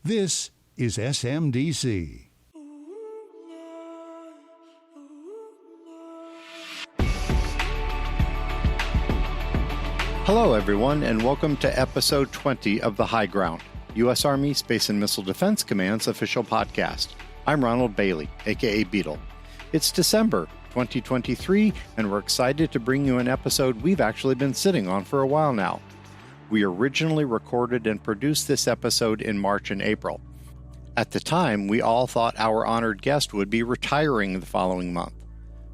This is SMDC. Hello, everyone, and welcome to episode 20 of The High Ground, U.S. Army Space and Missile Defense Command's official podcast. I'm Ronald Bailey, aka Beetle. It's December 2023, and we're excited to bring you an episode we've actually been sitting on for a while now. We originally recorded and produced this episode in March and April. At the time, we all thought our honored guest would be retiring the following month.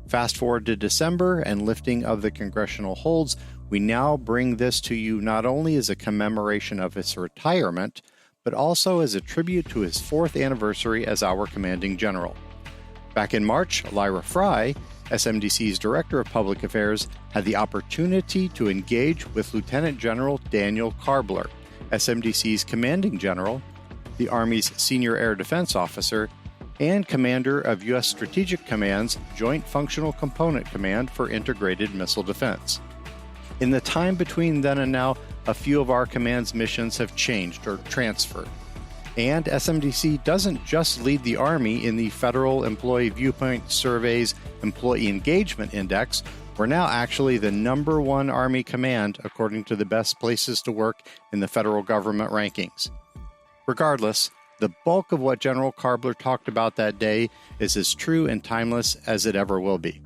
Fast forward to December and lifting of the congressional holds, we now bring this to you not only as a commemoration of his retirement, but also as a tribute to his 4th anniversary as our commanding general. Back in March, Lyra Fry, SMDC's Director of Public Affairs, had the opportunity to engage with Lieutenant General Daniel Karbler, SMDC's Commanding General, the Army's Senior Air Defense Officer, and Commander of U.S. Strategic Command's Joint Functional Component Command for Integrated Missile Defense. In the time between then and now, a few of our command's missions have changed or transferred. And SMDC doesn't just lead the Army in the Federal Employee Viewpoint Survey's Employee Engagement Index, we're now actually the #1 Army command according to the best places to work in the federal government rankings. Regardless, the bulk of what General Karbler talked about that day is as true and timeless as it ever will be.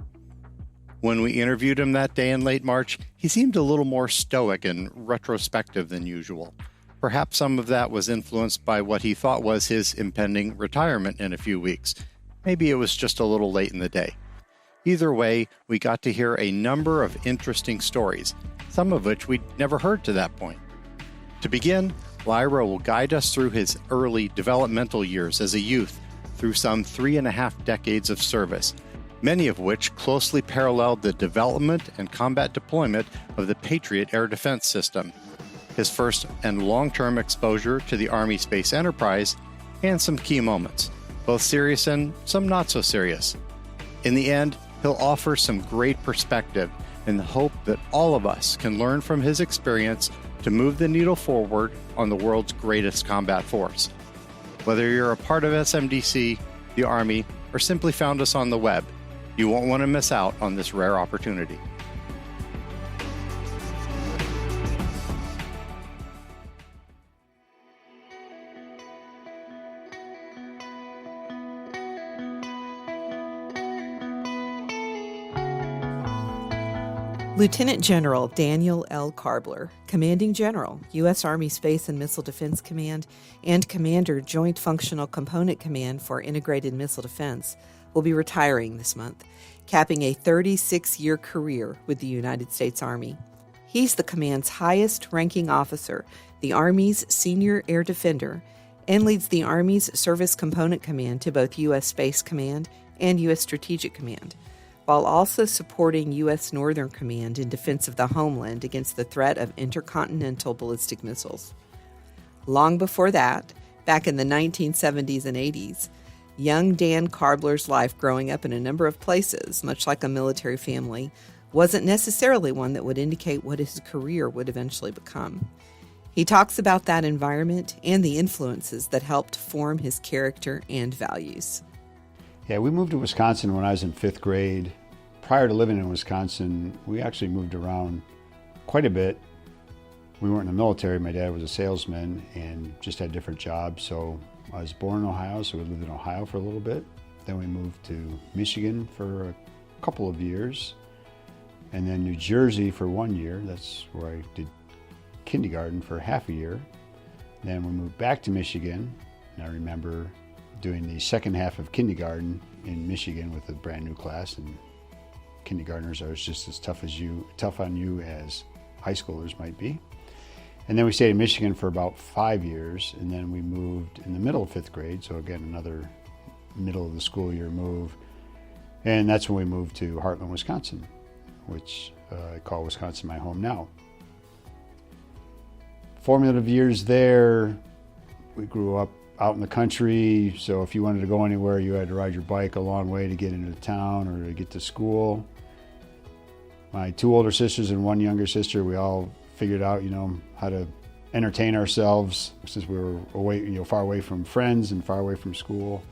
When we interviewed him that day in late March, he seemed a little more stoic and retrospective than usual. Perhaps some of that was influenced by what he thought was his impending retirement in a few weeks. Maybe it was just a little late in the day. Either way, we got to hear a number of interesting stories, some of which we'd never heard to that point. To begin, Lyra will guide us through his early developmental years as a youth, through some 3.5 decades of service, many of which closely paralleled the development and combat deployment of the Patriot Air Defense System, his first and long-term exposure to the Army Space Enterprise, and some key moments, both serious and some not so serious. In the end, he'll offer some great perspective in the hope that all of us can learn from his experience to move the needle forward on the world's greatest combat force. Whether you're a part of SMDC, the Army, or simply found us on the web, you won't want to miss out on this rare opportunity. Lieutenant General Daniel L. Karbler, Commanding General, U.S. Army Space and Missile Defense Command, and Commander, Joint Functional Component Command for Integrated Missile Defense, will be retiring this month, capping a 36-year career with the United States Army. He's the command's highest-ranking officer, the Army's Senior Air Defender, and leads the Army's Service Component Command to both U.S. Space Command and U.S. Strategic Command, while also supporting U.S. Northern Command in defense of the homeland against the threat of intercontinental ballistic missiles. Long before that, back in the 1970s and 80s, young Dan Karbler's life growing up in a number of places, much like a military family, wasn't necessarily one that would indicate what his career would eventually become. He talks about that environment and the influences that helped form his character and values. Yeah, we moved to Wisconsin when I was in 5th grade. Prior to living in Wisconsin, we actually moved around quite a bit. We weren't in the military. My dad was a salesman and just had different jobs. So I was born in Ohio, so we lived in Ohio for a little bit. Then we moved to Michigan for a couple of years. And then New Jersey for 1 year. That's where I did kindergarten for half a year. Then we moved back to Michigan. And I remember doing the second half of kindergarten in Michigan with a brand new class, and kindergartners are just as tough on you as high schoolers might be. And then we stayed in Michigan for about 5 years, and then we moved in the middle of 5th grade, so again, another middle of the school year move. And that's when we moved to Heartland, Wisconsin, which I call Wisconsin my home now. Formative years there, we grew up out in the country, so if you wanted to go anywhere, you had to ride your bike a long way to get into town or to get to school. My 2 older sisters and 1 younger sister, we all figured out, how to entertain ourselves since we were away, far away from friends and far away from school.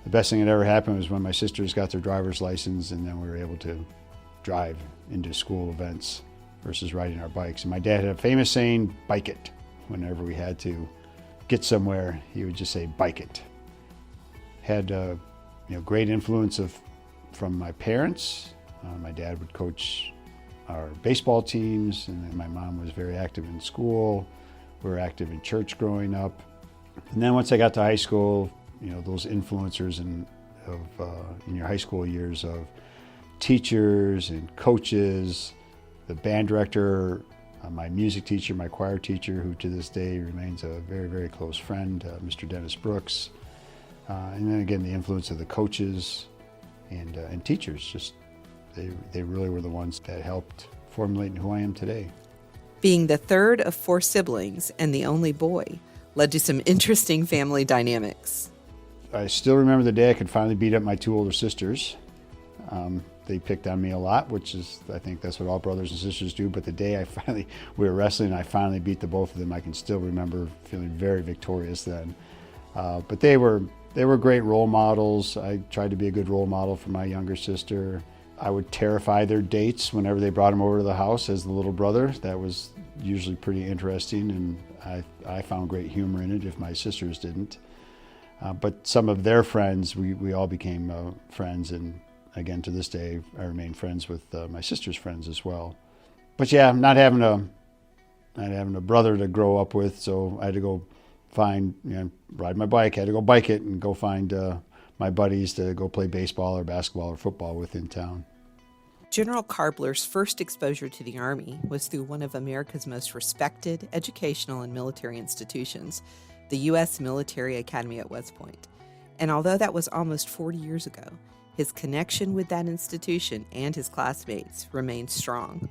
The best thing that ever happened was when my sisters got their driver's license, and then we were able to drive into school events versus riding our bikes. And my dad had a famous saying, "Bike it." Whenever we had to get somewhere, he would just say, "Bike it." Had great influence from my parents. My dad would coach our baseball teams, and then my mom was very active in school. We were active in church growing up. And then once I got to high school, those influencers in your high school years of teachers and coaches, the band director, my music teacher, my choir teacher, who to this day remains a very, very close friend, Mr. Dennis Brooks. And then again, the influence of the coaches and teachers, just they really were the ones that helped formulate who I am today. Being the third of 4 siblings and the only boy led to some interesting family dynamics. I still remember the day I could finally beat up my 2 older sisters. They picked on me a lot, which is, I think that's what all brothers and sisters do. But the day we were wrestling, and I finally beat the both of them, I can still remember feeling very victorious then. But they were great role models. I tried to be a good role model for my younger sister. I would terrify their dates whenever they brought them over to the house as the little brother. That was usually pretty interesting, and I found great humor in it if my sisters didn't. But some of their friends, we all became friends, and again, to this day, I remain friends with my sister's friends as well. But yeah, not having a brother to grow up with, so I had to go ride my bike. I had to go bike it and go find my buddies to go play baseball or basketball or football with in town. General Karbler's first exposure to the Army was through one of America's most respected educational and military institutions, the U.S. Military Academy at West Point. And although that was almost 40 years ago, his connection with that institution and his classmates remained strong.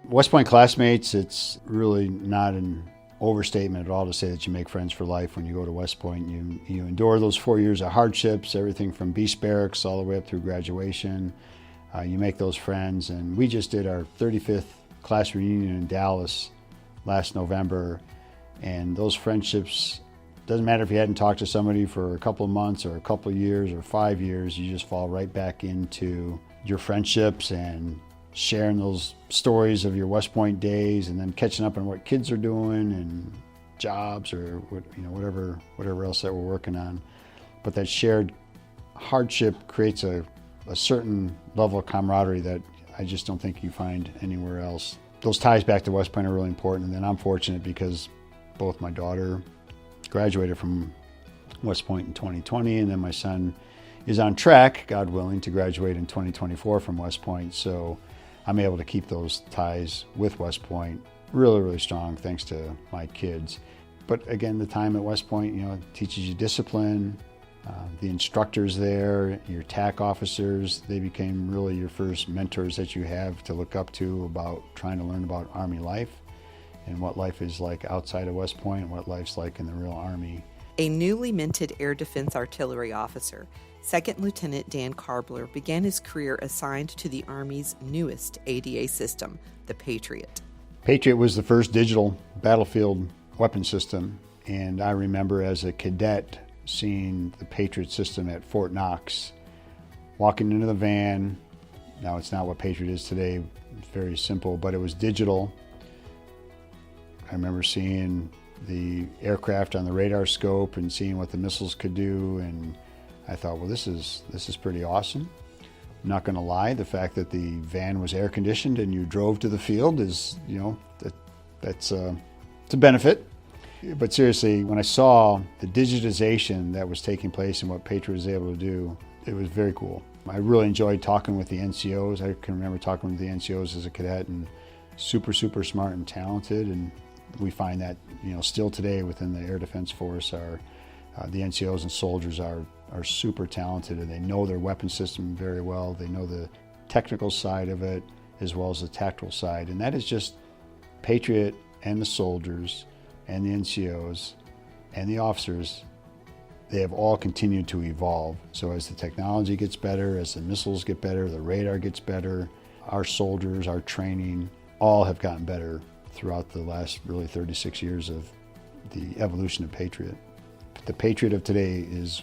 West Point classmates, it's really not an overstatement at all to say that you make friends for life when you go to West Point. You endure those 4 years of hardships, everything from beast barracks all the way up through graduation. You make those friends, and we just did our 35th class reunion in Dallas last November, and those friendships, doesn't matter if you hadn't talked to somebody for a couple of months or a couple of years or 5 years, you just fall right back into your friendships and sharing those stories of your West Point days, and then catching up on what kids are doing and jobs or whatever else that we're working on. But that shared hardship creates a certain level of camaraderie that I just don't think you find anywhere else. Those ties back to West Point are really important, and then I'm fortunate because both my daughter graduated from West Point in 2020, and then my son is on track, God willing, to graduate in 2024 from West Point. So I'm able to keep those ties with West Point really, really strong thanks to my kids. But again, the time at West Point, teaches you discipline. The instructors there, your TAC officers, they became really your first mentors that you have to look up to about trying to learn about Army life and what life is like outside of West Point and what life's like in the real Army. A newly minted Air Defense Artillery officer, Second Lieutenant Dan Karbler began his career assigned to the Army's newest ADA system, the Patriot. Patriot was the first digital battlefield weapon system, and I remember as a cadet seeing the Patriot system at Fort Knox, walking into the van. Now it's not what Patriot is today, it's very simple, but it was digital. I remember seeing the aircraft on the radar scope and seeing what the missiles could do, and I thought, well, this is pretty awesome. I'm not going to lie, the fact that the van was air conditioned and you drove to the field is, it's a benefit. But seriously, when I saw the digitization that was taking place and what Patriot was able to do, it was very cool. I really enjoyed talking with the NCOs. I can remember talking with the NCOs as a cadet, and super, super smart and talented. And we find that, still today within the Air Defense Force, the NCOs and soldiers are super talented, and they know their weapon system very well. They know the technical side of it as well as the tactical side. And that is just Patriot and the soldiers and the NCOs and the officers. They have all continued to evolve. So as the technology gets better, as the missiles get better, the radar gets better, our soldiers, our training, all have gotten better throughout the last really 36 years of the evolution of Patriot. The Patriot of today is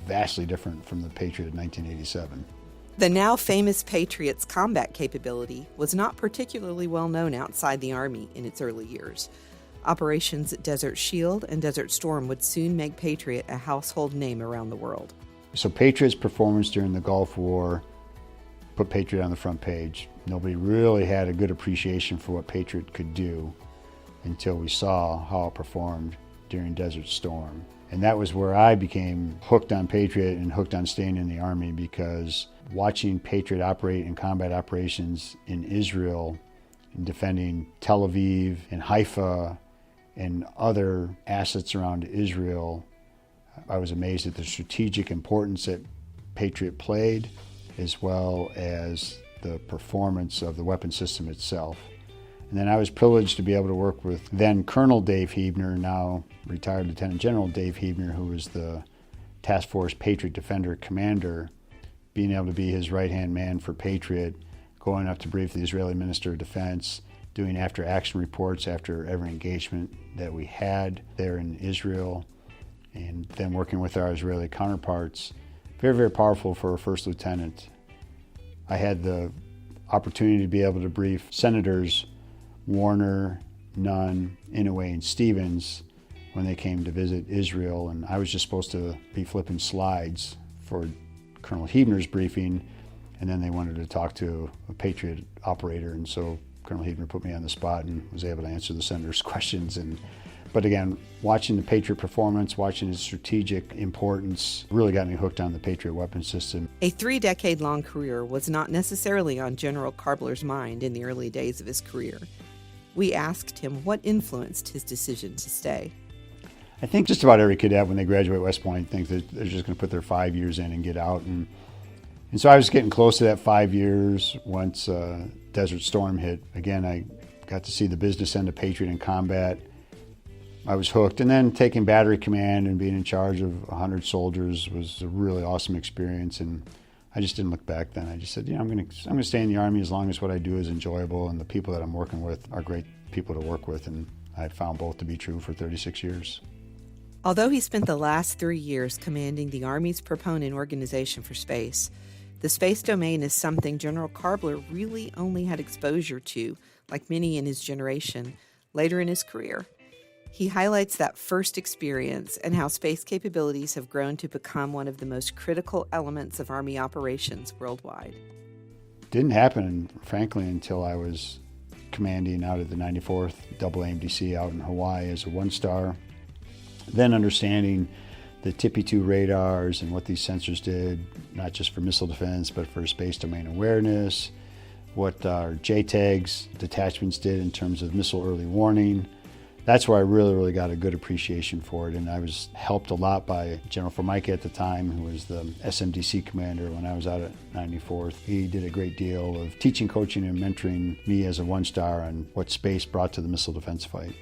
vastly different from the Patriot of 1987. The now famous Patriot's combat capability was not particularly well known outside the Army in its early years. Operations Desert Shield and Desert Storm would soon make Patriot a household name around the world. So Patriot's performance during the Gulf War put Patriot on the front page. Nobody really had a good appreciation for what Patriot could do until we saw how it performed during Desert Storm. And that was where I became hooked on Patriot and hooked on staying in the Army, because watching Patriot operate in combat operations in Israel and defending Tel Aviv and Haifa and other assets around Israel, I was amazed at the strategic importance that Patriot played, as well as the performance of the weapon system itself. And then I was privileged to be able to work with then Colonel Dave Huebner, now retired Lieutenant General Dave Huebner, who was the Task Force Patriot Defender Commander, being able to be his right-hand man for Patriot, going up to brief the Israeli Minister of Defense, doing after-action reports after every engagement that we had there in Israel, and then working with our Israeli counterparts. Very, very powerful for a first lieutenant. I had the opportunity to be able to brief Senators Warner, Nunn, Inouye, and Stevens when they came to visit Israel, and I was just supposed to be flipping slides for Colonel Huebner's briefing, and then they wanted to talk to a Patriot operator, and so Colonel Huebner put me on the spot and was able to answer the Senator's questions. But again, watching the Patriot performance, watching its strategic importance, really got me hooked on the Patriot weapon system. A 3-decade-long career was not necessarily on General Karbler's mind in the early days of his career. We asked him what influenced his decision to stay. I think just about every cadet, when they graduate West Point, thinks that they're just going to put their 5 years in and get out. And so I was getting close to that 5 years once Desert Storm hit. Again, I got to see the business end of Patriot in combat. I was hooked. And then taking battery command and being in charge of 100 soldiers was a really awesome experience. And I just didn't look back then. I just said, I'm going to stay in the Army as long as what I do is enjoyable and the people that I'm working with are great people to work with. And I found both to be true for 36 years. Although he spent the last 3 years commanding the Army's proponent organization for space, the space domain is something General Karbler really only had exposure to, like many in his generation, later in his career. He highlights that first experience and how space capabilities have grown to become one of the most critical elements of Army operations worldwide. Didn't happen, frankly, until I was commanding out of the 94th AAMDC out in Hawaii as a one-star. Then understanding the TPY-2 radars and what these sensors did, not just for missile defense, but for space domain awareness, what our JTAGs detachments did in terms of missile early warning. That's where I really got a good appreciation for it, and I was helped a lot by General Formica at the time, who was the SMDC commander when I was out at 94th. He did a great deal of teaching, coaching, and mentoring me as a one-star on what space brought to the missile defense fight.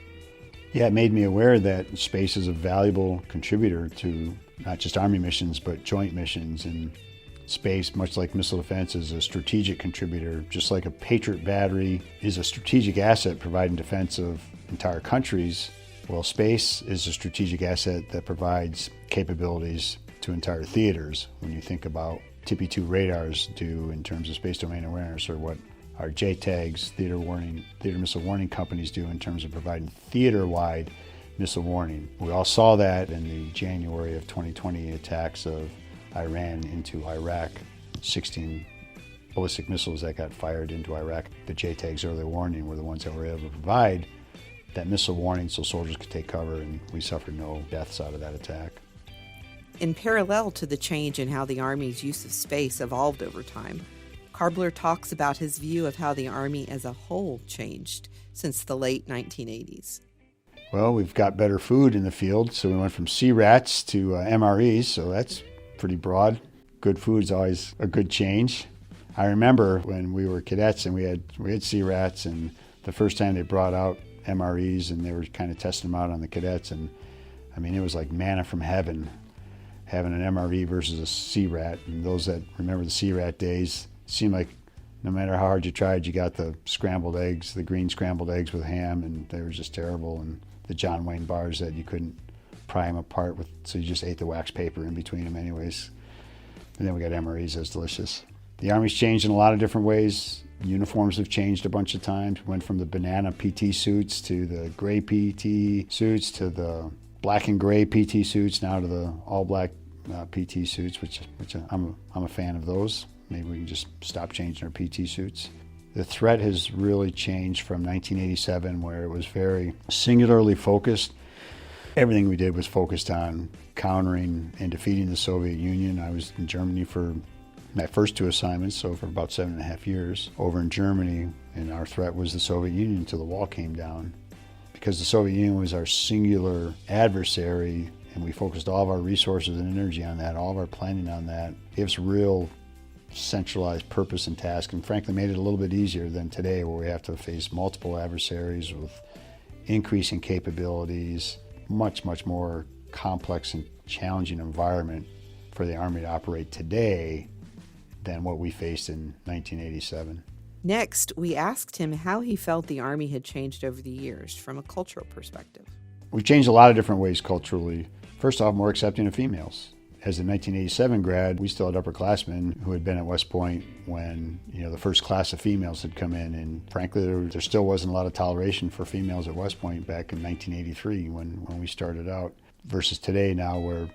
Yeah, it made me aware that space is a valuable contributor to not just Army missions, but joint missions. And space, much like missile defense, is a strategic contributor. Just like a Patriot battery is a strategic asset providing defense of entire countries, well, space is a strategic asset that provides capabilities to entire theaters. When you think about TPY-2 radars do in terms of space domain awareness, or what our JTAGs, theater missile warning companies, do in terms of providing theater-wide missile warning. We all saw that in the January of 2020 attacks of Iran into Iraq. 16 ballistic missiles that got fired into Iraq. The JTAGs early warning were the ones that were able to provide that missile warning so soldiers could take cover, and we suffered no deaths out of that attack. In parallel to the change in how the Army's use of space evolved over time, Karbler talks about his view of how the Army as a whole changed since the late 1980s. Well, we've got better food in the field, so we went from C-RATs to MREs, so that's pretty broad. Good food is always a good change. I remember when we were cadets and we had C-RATs, and the first time they brought out MREs and they were kind of testing them out on the cadets, and I mean, it was like manna from heaven having an MRE versus a C-RAT. And those that remember the C-RAT days, it seemed like No matter how hard you tried, you got the scrambled eggs, the green scrambled eggs with ham, and they were just terrible. And the John Wayne bars that you couldn't pry them apart with, so you just ate the wax paper in between them anyways. And then we got MREs, that's delicious. The Army's changed in a lot of different ways. Uniforms have changed a bunch of times. We went from the banana PT suits to the gray PT suits to the black and gray PT suits, now to the all black PT suits, which I'm a fan of those. Maybe we can just stop changing our PT suits. The threat has really changed from 1987, where it was very singularly focused. Everything we did was focused on countering and defeating the Soviet Union. I was in Germany for my first 2 assignments, so for about 7.5 years over in Germany, and our threat was the Soviet Union until the wall came down. Because the Soviet Union was our singular adversary, and we focused all of our resources and energy on that, all of our planning on that, it gave us real centralized purpose and task, and frankly made it a little bit easier than today, where we have to face multiple adversaries with increasing capabilities, much more complex and challenging environment for the Army to operate today than what we faced in 1987. Next, we asked him how he felt the Army had changed over the years from a cultural perspective. We've changed a lot of different ways culturally. First off, more accepting of females. As a 1987 grad, we still had upperclassmen who had been at West Point when the first class of females had come in, and frankly, there still wasn't a lot of toleration for females at West Point back in 1983 when we started out, versus today now where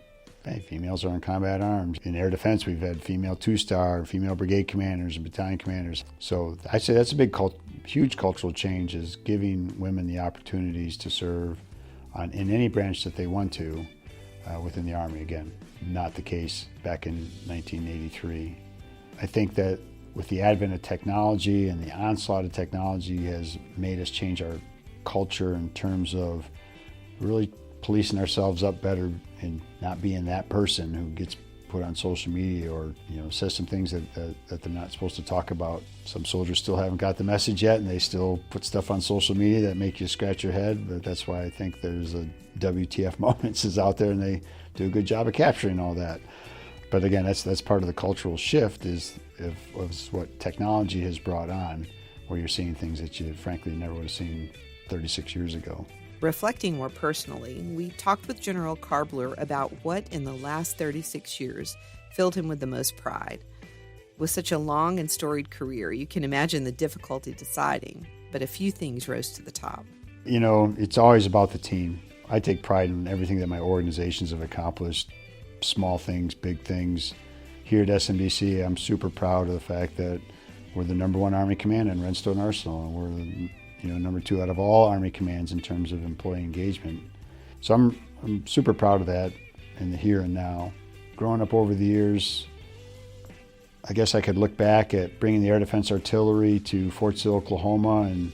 females are in combat arms. In air defense, we've had female 2-star, female brigade commanders and battalion commanders. So I'd say that's a huge cultural change, is giving women the opportunities to serve in any branch that they want to within the Army. Again, not the case back in 1983. I think that with the advent of technology and the onslaught of technology has made us change our culture in terms of really policing ourselves up better and not being that person who gets put on social media or says some things that they're not supposed to talk about. Some soldiers still haven't got the message yet, and they still put stuff on social media that make you scratch your head. But that's why I think there's a WTF Moments is out there, and they do a good job of capturing all that. But again, that's part of the cultural shift is what technology has brought on, where you're seeing things that you frankly never would have seen 36 years ago. Reflecting more personally, we talked with General Karbler about what in the last 36 years filled him with the most pride. With such a long and storied career, you can imagine the difficulty deciding, but a few things rose to the top. It's always about the team. I take pride in everything that my organizations have accomplished, small things, big things. Here at SMDC, I'm super proud of the fact that we're the #1 Army command in Redstone Arsenal, and we're the #2 out of all Army commands in terms of employee engagement. So I'm super proud of that in the here and now. Growing up over the years, I guess I could look back at bringing the Air Defense Artillery to Fort Sill, Oklahoma, and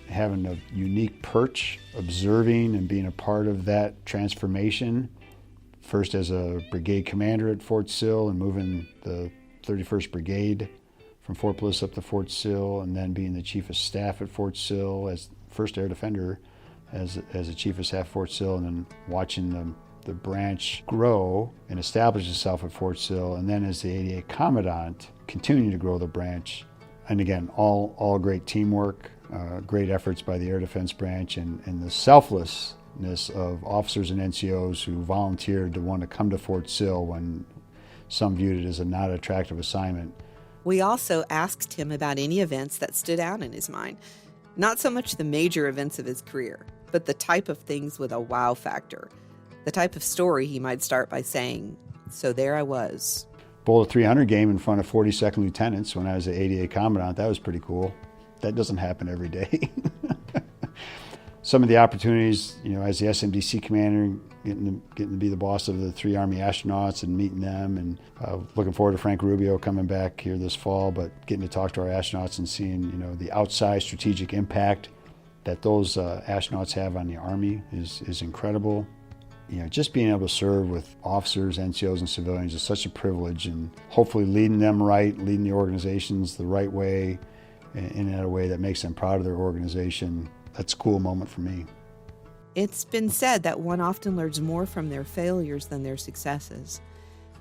having a unique perch, observing and being a part of that transformation. First as a brigade commander at Fort Sill and moving the 31st Brigade from Fort Bliss up to Fort Sill, and then being the Chief of Staff at Fort Sill as first air defender as a Chief of Staff at Fort Sill, and then watching the branch grow and establish itself at Fort Sill, and then as the 88 Commandant, continuing to grow the branch. And again, all great teamwork, great efforts by the Air Defense Branch, and the selflessness of officers and NCOs who volunteered to want to come to Fort Sill when some viewed it as a not attractive assignment. We also asked him about any events that stood out in his mind. Not so much the major events of his career, but the type of things with a wow factor. The type of story he might start by saying, "So there I was." Bowl of 300 game in front of 42nd lieutenants when I was at 88 Commandant. That was pretty cool. That doesn't happen every day. Some of the opportunities, as the SMDC commander, getting to be the boss of the 3 Army astronauts and meeting them, and looking forward to Frank Rubio coming back here this fall, but getting to talk to our astronauts and seeing, the outsized strategic impact that those astronauts have on the Army is incredible. Just being able to serve with officers, NCOs, and civilians is such a privilege, and hopefully leading them right, leading the organizations the right way, in a way that makes them proud of their organization. That's a cool moment for me. It's been said that one often learns more from their failures than their successes.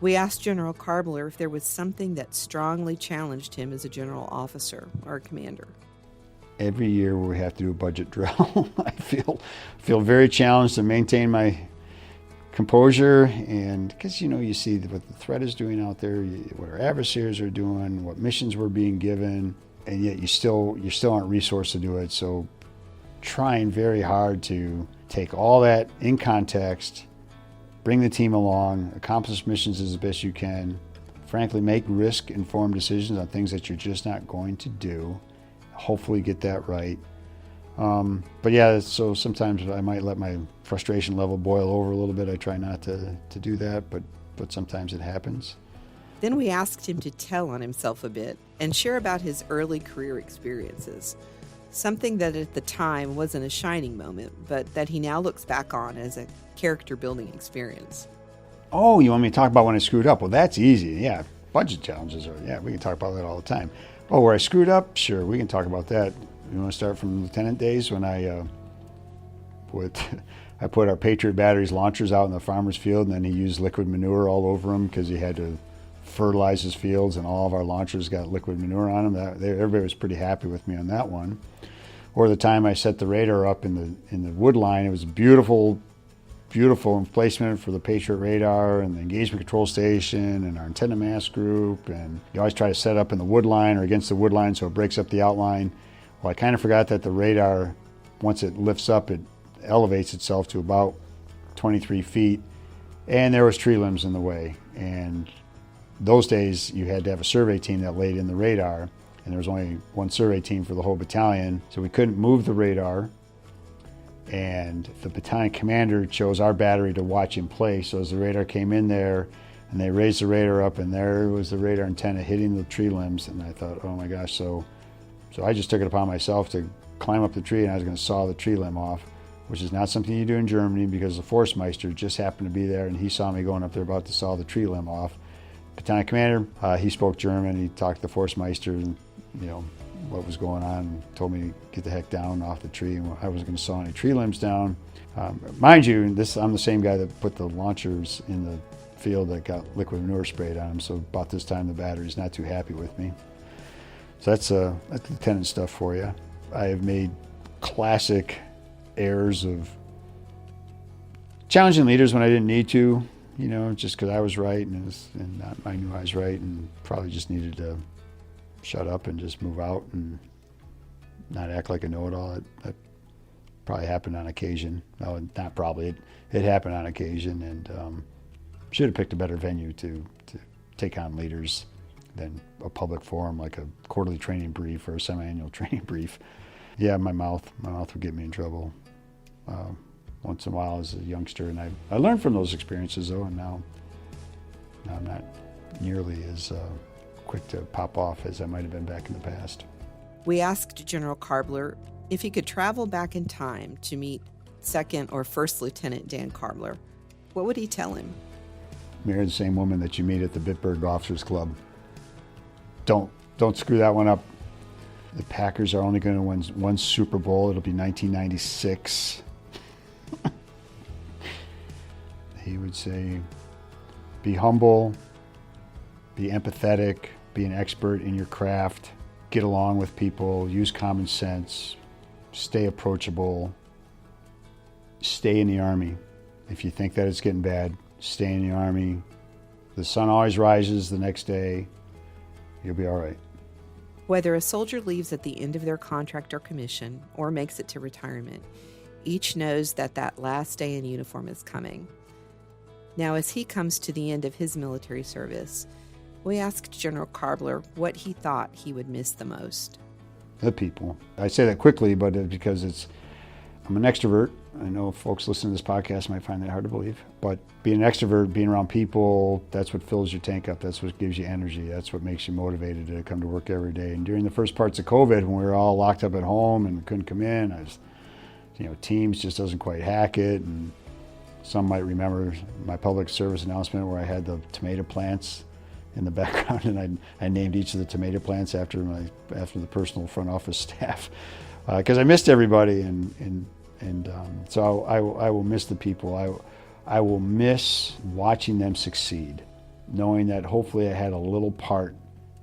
We asked General Karbler if there was something that strongly challenged him as a general officer or commander. Every year we have to do a budget drill, I feel very challenged to maintain my composure, and because you see what the threat is doing out there, what our adversaries are doing, what missions we're being given, and yet you still aren't resourced to do it. So trying very hard to take all that in context, bring the team along, accomplish missions as best you can, frankly make risk-informed decisions on things that you're just not going to do, hopefully get that right. But yeah, so sometimes I might let my frustration level boil over a little bit. I try not to do that, but sometimes it happens. Then we asked him to tell on himself a bit and share about his early career experiences, something that at the time wasn't a shining moment, but that he now looks back on as a character-building experience. Oh, you want me to talk about when I screwed up? Well, that's easy. Yeah, budget challenges we can talk about that all the time. Oh, where I screwed up? Sure, we can talk about that. You want to start from lieutenant days when I put our Patriot batteries launchers out in the farmer's field, and then he used liquid manure all over them because he had to fertilize his fields, and all of our launchers got liquid manure on them. Everybody was pretty happy with me on that one. Or the time I set the radar up in the wood line, it was beautiful emplacement for the Patriot radar and the engagement control station and our antenna mast group. And you always try to set up in the wood line or against the wood line so it breaks up the outline. Well, I kind of forgot that the radar, once it lifts up, it elevates itself to about 23 feet, and there was tree limbs in the way. And those days you had to have a survey team that laid in the radar, and there was only one survey team for the whole battalion, so we couldn't move the radar. And the battalion commander chose our battery to watch in place. So as the radar came in there, and they raised the radar up, and there was the radar antenna hitting the tree limbs, and I thought, oh my gosh, so I just took it upon myself to climb up the tree, and I was going to saw the tree limb off, which is not something you do in Germany, because the Forstmeister just happened to be there, and he saw me going up there about to saw the tree limb off. Battalion commander, he spoke German. He talked to the Forstmeister, and what was going on, and told me to get the heck down off the tree, and I wasn't going to saw any tree limbs down. Mind you, I'm the same guy that put the launchers in the field that got liquid manure sprayed on them, so about this time the battery's not too happy with me. So that's lieutenant stuff for you. I have made classic errors of challenging leaders when I didn't need to, just because I was right and I knew I was right, and probably just needed to shut up and just move out and not act like a know-it-all. That probably happened on occasion. No, not probably. It happened on occasion, and should have picked a better venue to take on leaders than a public forum like a quarterly training brief or a semi-annual training brief. Yeah, my mouth would get me in trouble once in a while as a youngster, and I learned from those experiences though, and now I'm not nearly as quick to pop off as I might have been back in the past. We asked General Karbler if he could travel back in time to meet Second or First Lieutenant Dan Karbler. What would he tell him? Marry the same woman that you meet at the Bitburg Officers Club. Don't screw that one up. The Packers are only going to win one Super Bowl. It'll be 1996. He would say, be humble, be empathetic, be an expert in your craft, get along with people, use common sense, stay approachable, stay in the Army. If you think that it's getting bad, stay in the Army. The sun always rises the next day. You'll be all right. Whether a soldier leaves at the end of their contract or commission or makes it to retirement, each knows that last day in uniform is coming. Now, as he comes to the end of his military service, we asked General Karbler what he thought he would miss the most. The people. I say that quickly, but because I'm an extrovert. I know folks listening to this podcast might find that hard to believe, but being an extrovert, being around people, that's what fills your tank up. That's what gives you energy. That's what makes you motivated to come to work every day. And during the first parts of COVID, when we were all locked up at home and couldn't come in, Teams just doesn't quite hack it. And some might remember my public service announcement where I had the tomato plants in the background, and I named each of the tomato plants after the personal front office staff, because I missed everybody, and so I will miss the people. I will miss watching them succeed. knowing that hopefully I had a little part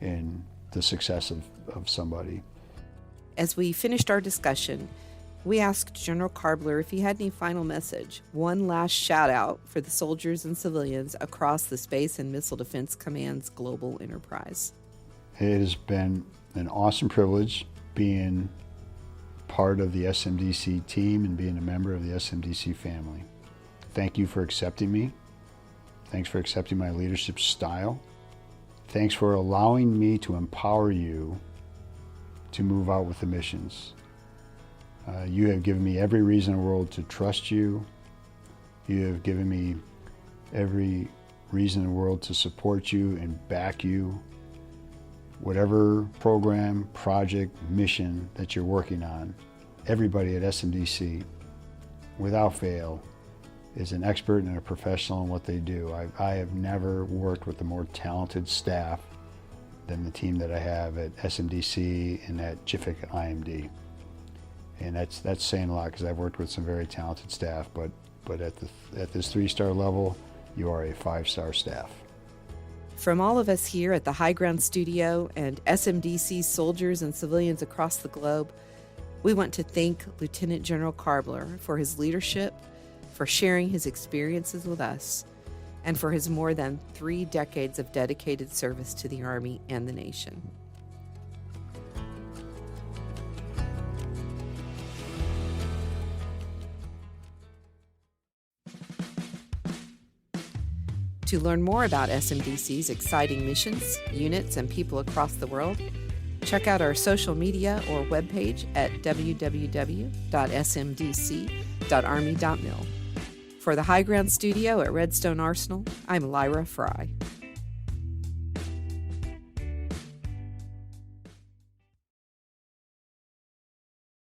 in the success of somebody. As we finished our discussion, we asked General Karbler if he had any final message, one last shout out for the soldiers and civilians across the Space and Missile Defense Command's global enterprise. It has been an awesome privilege being part of the SMDC team and being a member of the SMDC family. Thank you for accepting me. Thanks for accepting my leadership style. Thanks for allowing me to empower you to move out with the missions. You have given me every reason in the world to trust you. You have given me every reason in the world to support you and back you. Whatever program, project, mission that you're working on, everybody at SMDC, without fail, is an expert and a professional in what they do. I have never worked with a more talented staff than the team that I have at SMDC and at JFCC-IMD. And that's saying a lot because I've worked with some very talented staff, but at this 3-star level, you are a 5-star staff. From all of us here at the High Ground Studio and SMDC soldiers and civilians across the globe, we want to thank Lieutenant General Karbler for his leadership, for sharing his experiences with us, and for his more than 3 decades of dedicated service to the Army and the nation. To learn more about SMDC's exciting missions, units, and people across the world, check out our social media or webpage at www.smdc.army.mil. For the High Ground Studio at Redstone Arsenal, I'm Lyra Fry.